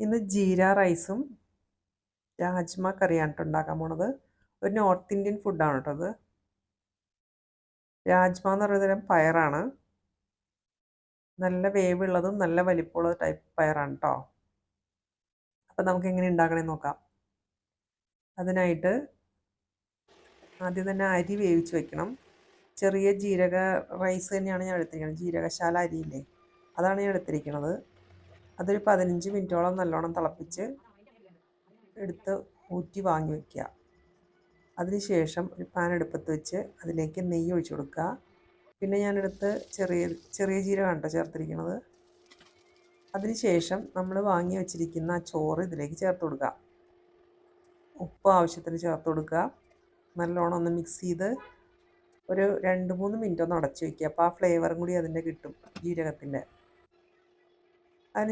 ഇന്ന് ജീര റൈസും രാജ്മ കറിയാണ് കേട്ടോ ഉണ്ടാക്കാൻ പോണത്. ഒരു നോർത്ത് ഇന്ത്യൻ ഫുഡാണ് കേട്ടോ അത്. രാജ്മ എന്ന് പറയുന്ന തരം പയറാണ്. നല്ല വേവുള്ളതും നല്ല വലിപ്പമുള്ള ടൈപ്പ് പയറാണ് കേട്ടോ. അപ്പം നമുക്ക് എങ്ങനെ ഉണ്ടാക്കണമെന്ന് നോക്കാം. അതിനായിട്ട് ആദ്യം തന്നെ അരി വേവിച്ച് വെക്കണം. ചെറിയ ജീരക റൈസ് തന്നെയാണ് ഞാൻ എടുത്തിരിക്കുന്നത്. ജീരകശാല അരിയില്ലേ, അതാണ് ഞാൻ എടുത്തിരിക്കുന്നത്. അതൊരു 15 മിനിറ്റോളം നല്ലോണം തിളപ്പിച്ച് എടുത്ത് ഊറ്റി വാങ്ങി വയ്ക്കുക. അതിനുശേഷം ഒരു പാൻ അടുപ്പത്ത് വെച്ച് അതിലേക്ക് നെയ്യ് ഒഴിച്ചു കൊടുക്കുക. പിന്നെ ഞാനെടുത്ത് ചെറിയ ജീരകമാണ് കേട്ടോ ചേർത്തിരിക്കുന്നത്. അതിനുശേഷം നമ്മൾ വാങ്ങി വെച്ചിരിക്കുന്ന ചോറ് ഇതിലേക്ക് ചേർത്ത് കൊടുക്കുക. ഉപ്പ് ആവശ്യത്തിന് ചേർത്ത് കൊടുക്കുക. നല്ലോണം ഒന്ന് മിക്സ് ചെയ്ത് ഒരു 2-3 മിനിറ്റ് ഒന്ന് അടച്ചു വയ്ക്കുക. അപ്പോൾ ആ ഫ്ലേവറും കൂടി അതിൻ്റെ കിട്ടും, ജീരകത്തിൻ്റെ.